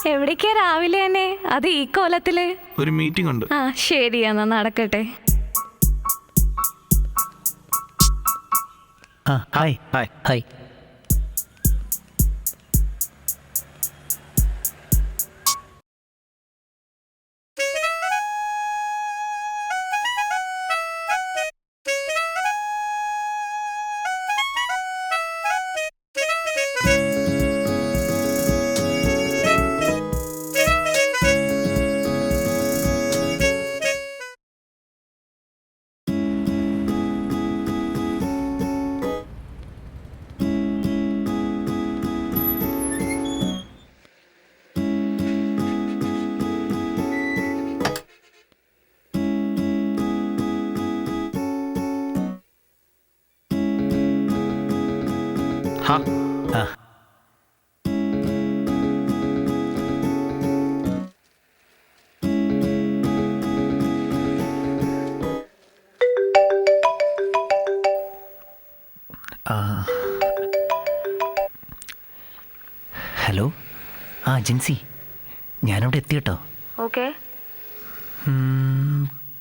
എവിടേക്കാ രാവിലെ തന്നെ? അത് ഈ കോലത്തില്? ഒരു മീറ്റിംഗ് ഉണ്ട്. ആ ശരി, എന്നാ നടക്കട്ടെ. Hi hi. ഹായ്. ഹാ ആ ഹലോ. ജിൻസി, ഞാനവിടെ എത്തി കേട്ടോ. ഓക്കെ.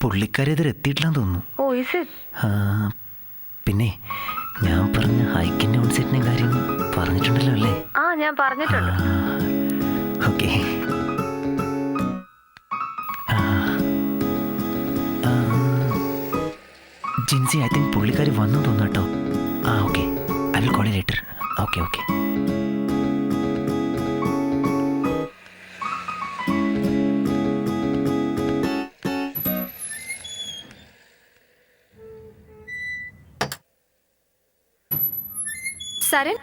പുള്ളിക്കാരി ഇതുവരെ എത്തിയിട്ടില്ലെന്ന് തോന്നുന്നു. Oh is it? പിന്നെ ഞാൻ പറഞ്ഞ ഹൈക്കിൻ്റെ ഓൺസെറ്റിൻ്റെ കാര്യം പറഞ്ഞിട്ടുണ്ടല്ലോ അല്ലേ? ആ ഞാൻ പറഞ്ഞിട്ടുണ്ട്. ഓക്കെ. ജിൻസി, ഐ തിങ്ക് പുള്ളിക്കാരി വന്നു തോന്നുന്നു കേട്ടോ. Okay, I will call you later. Okay okay. Saran,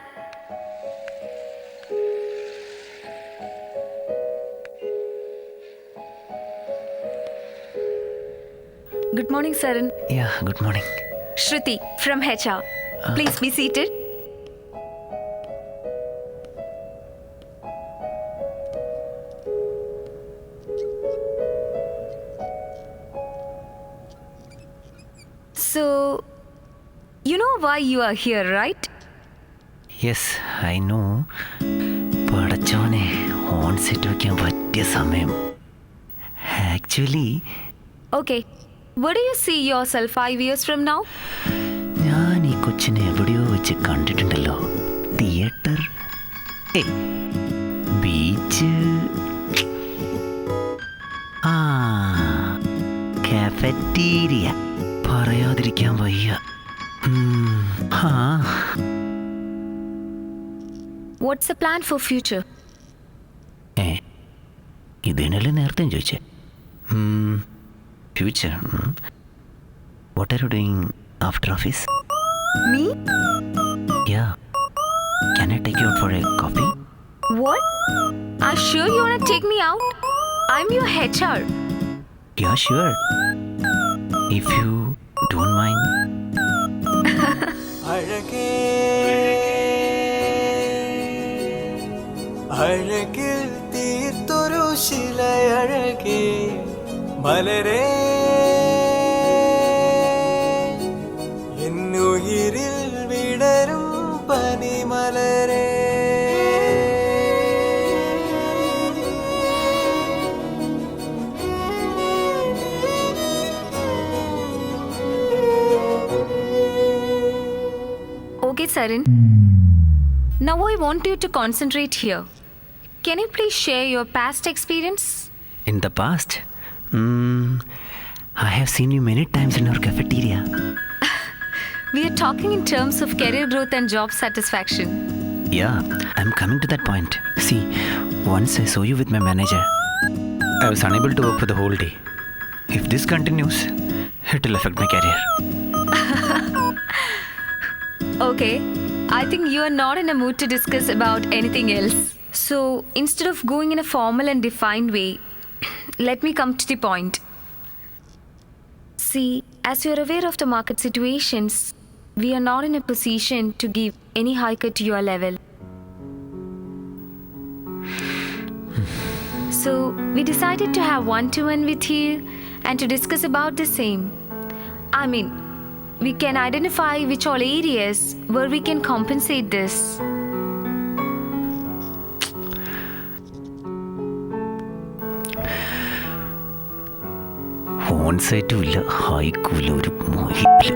good morning, Saran. Yeah, good morning. Shruti from HR. Please be seated. So, you know why you are here, right? Yes, I know. പടച്ചോനെ, on set വയ്ക്കാൻ പറ്റിയ സമയം. Actually Okay. Where do you see yourself 5 years from now? ഞാൻ ഈ കൊച്ചിനെ എവിടെയോ വെച്ച് കണ്ടിട്ടുണ്ടല്ലോ. Theatre, beach, cafeteria. പറയാതിരിക്കാൻ വയ്യ. What's the plan for future? ഇതിനല്ലേ നേരത്തെ ചോദിച്ചേ. Future, what are you doing after office? Me? Yeah. Can I take you out for a coffee? What? Are sure you wanna take me out? I'm your HR. Yeah, sure. If you don't mind. അഴകേ അഴകിൽ തീർത്തൊരു ശിലയഴകേ മലരേ എന്നുയിരിൽ വിടരും പനിമലരേ. Okay, Saran. Now I want you to concentrate here. Can you please share your past experience? In the past, I have seen you many times in our cafeteria. We are talking in terms of career growth and job satisfaction. Yeah, I'm coming to that point. See, once I saw you with my manager, I was unable to work for the whole day. If this continues, it will affect my career. Okay, I think you are not in a mood to discuss about anything else. So, instead of going in a formal and defined way, let me come to the point. See, as you are aware of the market situations, we are not in a position to give any hike to your level. So, we decided to have one-to-one with you and to discuss about the same. I mean, we can identify which all areas where we can compensate this. മോൺസൈറ്റും ഇല്ല, ഹൈക്കൂല, ഒരു മോഹിപ്പില്ല.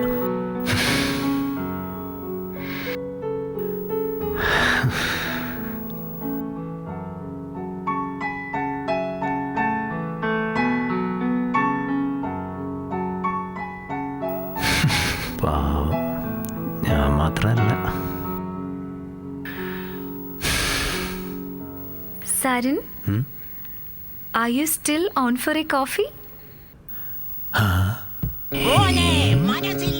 പാവം, ഞാൻ മാത്രമല്ല. Sarin, are you still on for a coffee? മോനെ മനസ്സിൽ